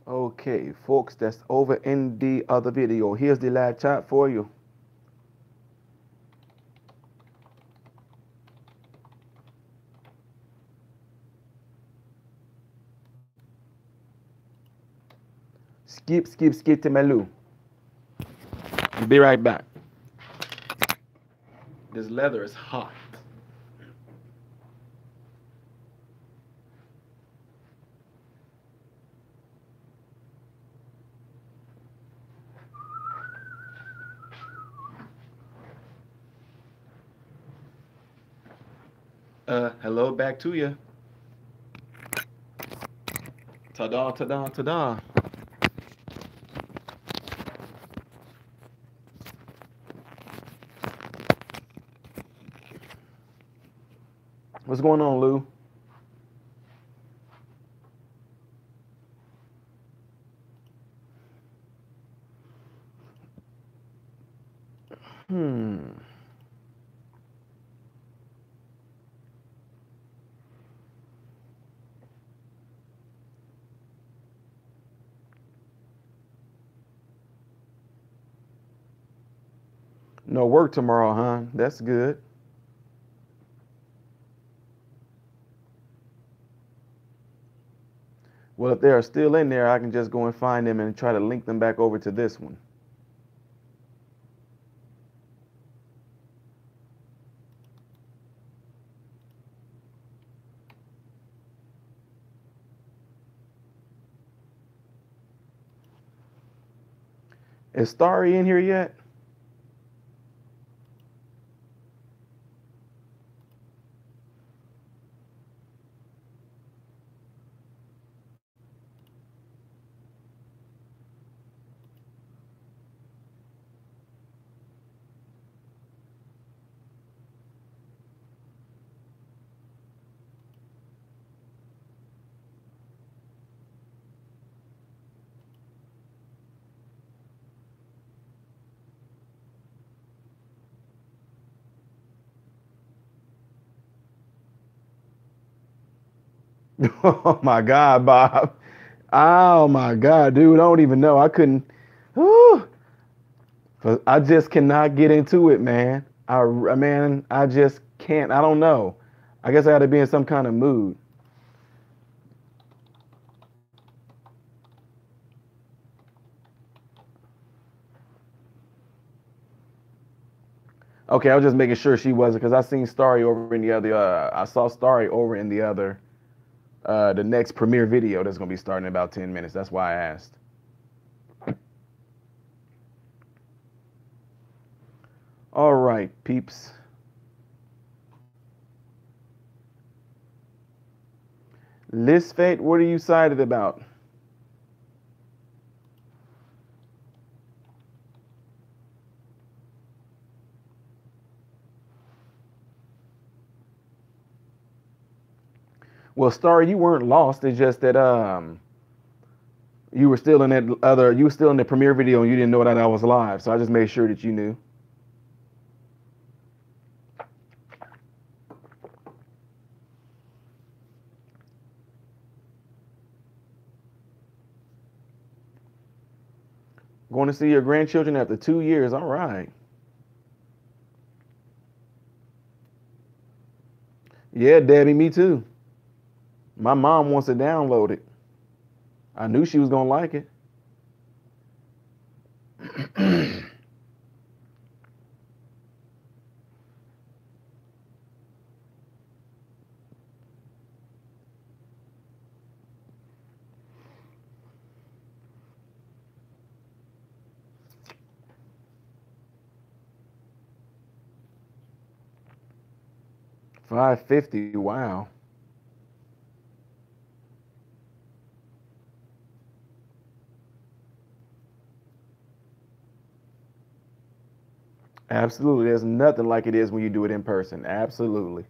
Okay, folks, that's over in the other video. Here's the live chat for you. Skip to Malou. Be right back. This leather is hot. Hello, back to you. Ta-da, ta-da, ta-da. What's going on, Lou? Hmm. No work tomorrow, huh? That's good. Well, if they are still in there, I can just go and find them and try to link them back over to this one. Is Starry in here yet? Oh my God, Bob. Oh my God, dude. I don't even know. I couldn't. Whew. I just cannot get into it, man. Man, I just can't. I don't know. I guess I got to be in some kind of mood. Okay, I was just making sure she wasn't because I seen Starry over in the other. I saw Starry over in the other. The next premiere video that's gonna be starting in about 10 minutes. That's why I asked. All right, peeps. List Fate, what are you excited about? Well, Starry, you weren't lost. It's just that you were still in that other. You were still in the premiere video and you didn't know that I was live. So I just made sure that you knew. Going to see your grandchildren after 2 years. All right. Yeah, Debbie, me too. My mom wants to download it. I knew she was gonna like it. 550. Wow. Absolutely. There's nothing like it is when you do it in person. Absolutely.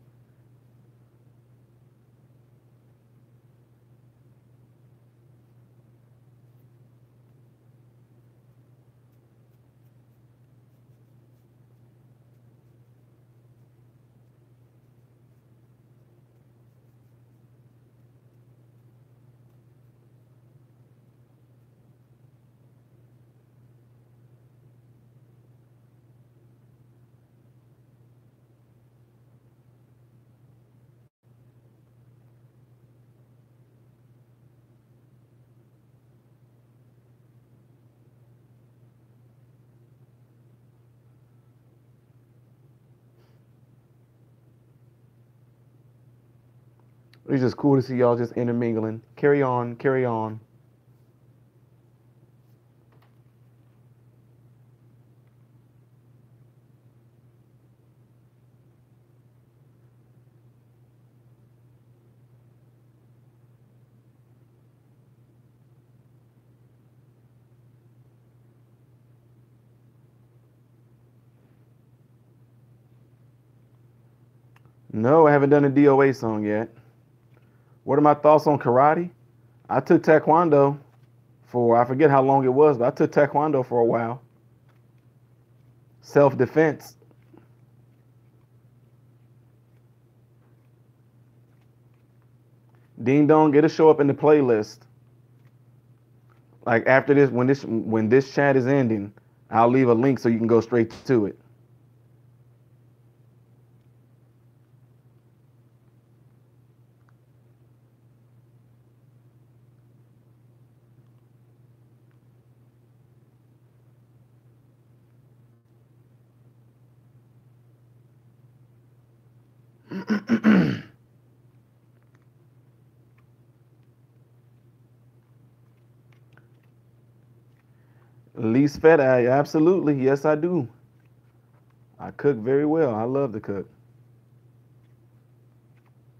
It's just cool to see y'all just intermingling. Carry on, carry on. No, I haven't done a DOA song yet. What are my thoughts on karate? I took Taekwondo for, I forget how long it was, but I took Taekwondo for a while. Self defense. Ding dong, it'll show up in the playlist. Like after this, when this chat is ending, I'll leave a link so you can go straight to it. Least fat, absolutely, yes I do. I cook very well. I love to cook,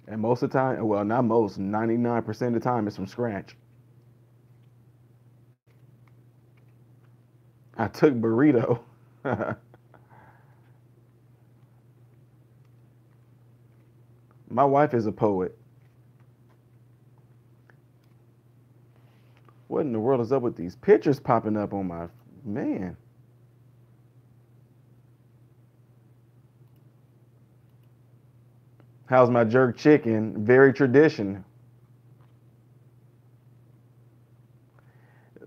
and most of the time, well, not most, 99% of the time, it's from scratch. I took burrito. My wife is a poet. What in the world is up with these pictures popping up on my man? How's my jerk chicken? Very tradition.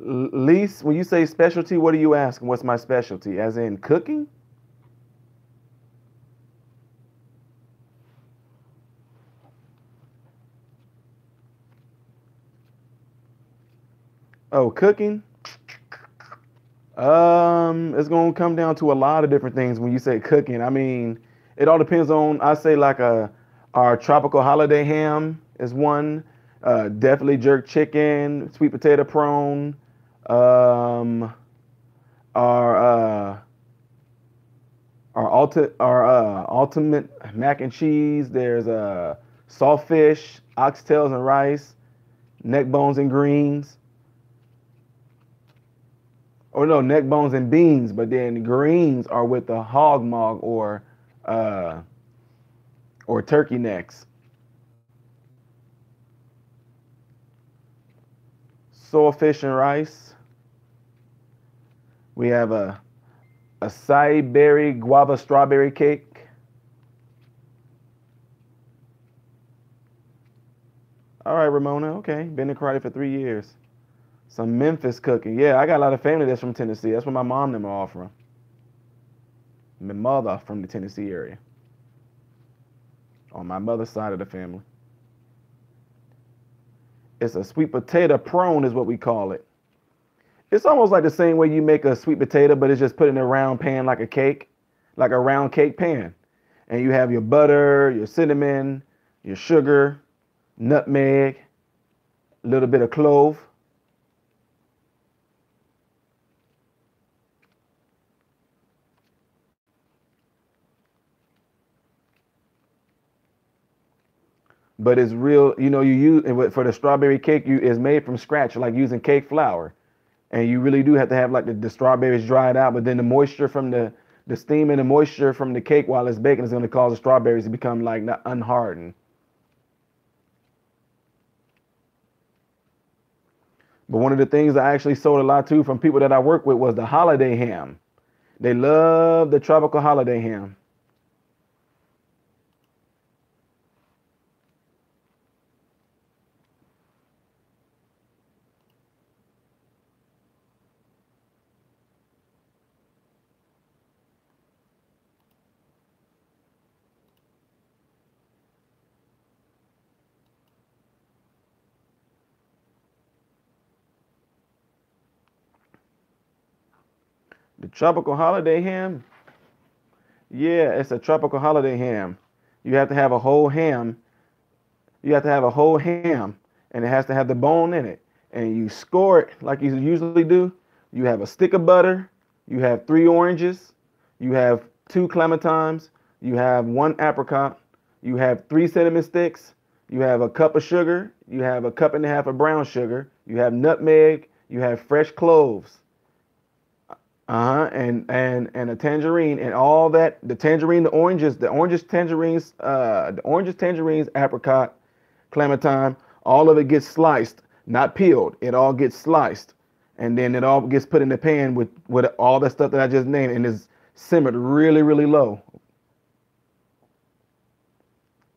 Least, when you say specialty, what are you asking? What's my specialty? As in cooking? Oh, cooking? It's gonna come down to a lot of different things when you say cooking. I mean, it all depends on. I say like our tropical holiday ham is one. Definitely jerk chicken, sweet potato prawn. Um, our ultimate mac and cheese. There's saltfish, oxtails and rice, neck bones and greens. Or no, neck bones and beans, but then the greens are with the hog mog uh, or turkey necks. Saltfish and rice. We have a acai berry guava strawberry cake. All right, Ramona. Okay, been in karate for 3 years. Some Memphis cooking. Yeah, I got a lot of family that's from Tennessee. That's where my mom and them are all from. My mother from the Tennessee area. On my mother's side of the family. It's a sweet potato prawn is what we call it. It's almost like the same way you make a sweet potato, but it's just put in a round pan like a cake, like a round cake pan. And you have your butter, your cinnamon, your sugar, nutmeg, a little bit of clove. But it's real, you use for the strawberry cake, it's made from scratch, like using cake flour. And you really do have to have like the strawberries dried out, but then the moisture from the steam and the moisture from the cake while it's baking is going to cause the strawberries to become like not unhardened. But one of the things I actually sold a lot to from people that I work with was the holiday ham. They love the tropical holiday ham. The tropical holiday ham, yeah, it's a tropical holiday ham. You have to have a whole ham. You have to have a whole ham, and it has to have the bone in it. And you score it like you usually do. You have a stick of butter. You have 3 oranges. You have 2 clementines. You have 1 apricot. You have 3 cinnamon sticks. You have a cup of sugar. You have a cup and a half of brown sugar. You have nutmeg. You have fresh cloves. And a tangerine and all that. The tangerine, the oranges, tangerines, apricot, clementine, all of it gets sliced, not peeled. It all gets sliced, and then it all gets put in the pan with all that stuff that I just named, and is simmered really, really low.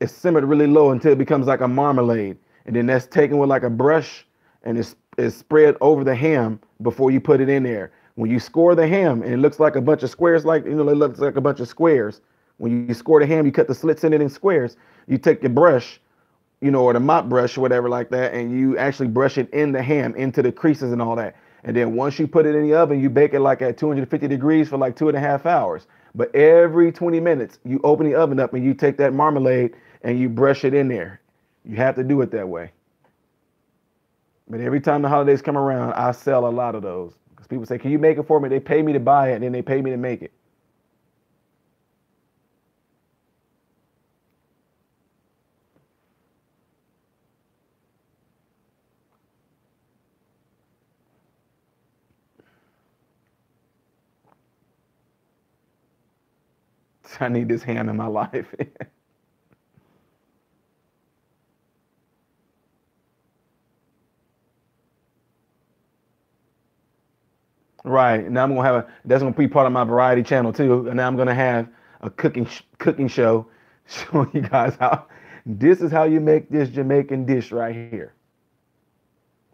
It's simmered really low until it becomes like a marmalade, and then that's taken with like a brush, and it's spread over the ham before you put it in there. When you score the ham, and it looks like a bunch of squares, like it looks like a bunch of squares. When you score the ham, you cut the slits in it in squares. You take your brush, or the mop brush or whatever like that, and you actually brush it in the ham, into the creases and all that. And then once you put it in the oven, you bake it like at 250 degrees for like 2.5 hours. But every 20 minutes, you open the oven up and you take that marmalade and you brush it in there. You have to do it that way. But every time the holidays come around, I sell a lot of those. Because people say, can you make it for me? They pay me to buy it, and then they pay me to make it. I need this ham in my life. Right. Now I'm gonna have that's gonna be part of my variety channel too. And now I'm gonna have a cooking show showing you guys how this is how you make this Jamaican dish right here.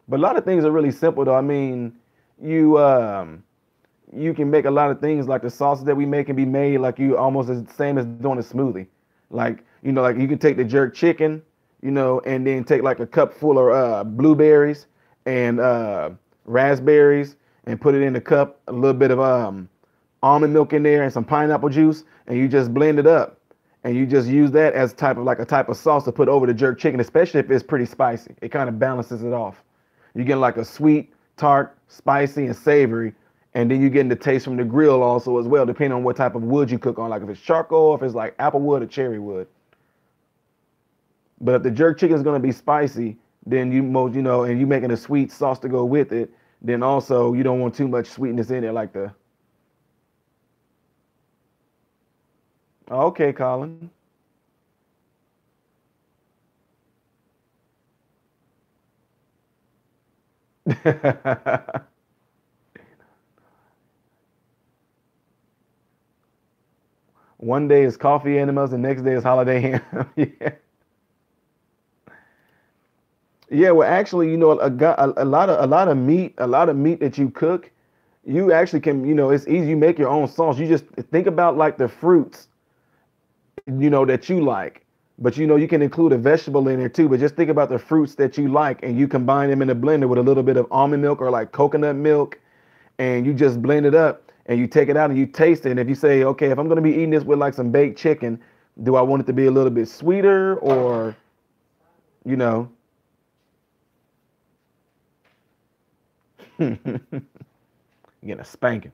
But a lot of things are really simple though. I mean, you you can make a lot of things like the sauces that we make can be made like you almost as same as doing a smoothie. Like, like you can take the jerk chicken, and then take like a cup full of blueberries and raspberries and put it in a cup, a little bit of almond milk in there and some pineapple juice, and you just blend it up. And you just use that as a type of sauce to put over the jerk chicken, especially if it's pretty spicy. It kind of balances it off. You get like a sweet, tart, spicy, and savory, and then you get the taste from the grill also as well, depending on what type of wood you cook on, like if it's charcoal, if it's like apple wood or cherry wood. But if the jerk chicken is going to be spicy, then and you making a sweet sauce to go with it, then also you don't want too much sweetness in it, like the. Okay, Colin. One day is coffee enemas, the next day is holiday ham. Yeah. Yeah, well, actually, a lot of meat that you cook, you actually can, it's easy. You make your own sauce. You just think about like the fruits, that you like. But you can include a vegetable in there too. But just think about the fruits that you like, and you combine them in a blender with a little bit of almond milk or like coconut milk, and you just blend it up, and you take it out and you taste it. And if you say, okay, if I'm gonna be eating this with like some baked chicken, do I want it to be a little bit sweeter or, you know? Getting a spanking.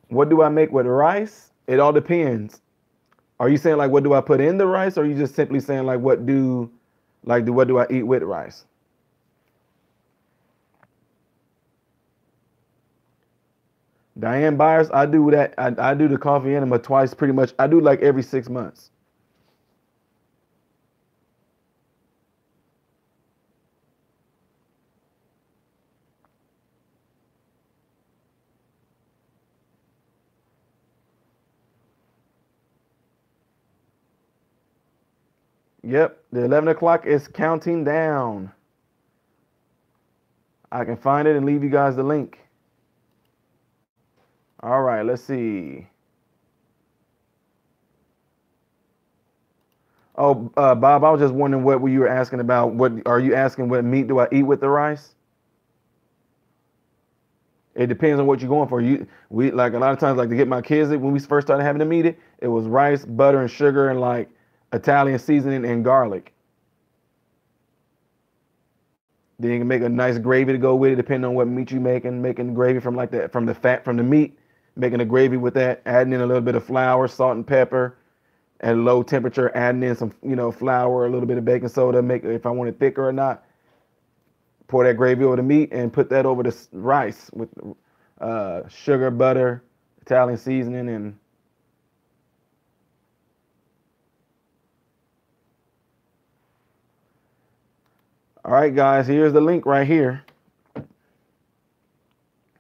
What do I make with rice? It all depends. Are you saying like what do I put in the rice, or are you just simply saying like what do I eat with rice? Diane Byers, I do that. I do the coffee enema twice, pretty much. I do like every 6 months. Yep, the 11 o'clock is counting down. I can find it and leave you guys the link. All right, let's see. Oh, Bob, I was just wondering what you were asking about. What are you asking? What meat do I eat with the rice? It depends on what you're going for. We like a lot of times, like to get my kids when we first started having the meat, it was rice, butter, and sugar, and like Italian seasoning and garlic. Then you can make a nice gravy to go with it, depending on what meat you making. Making gravy from like that, from the fat from the meat, making a gravy with that, adding in a little bit of flour, salt, and pepper at a low temperature, adding in some, flour, a little bit of baking soda, make if I want it thicker or not. Pour that gravy over the meat and put that over the rice with sugar, butter, Italian seasoning, and all right, guys, here's the link right here.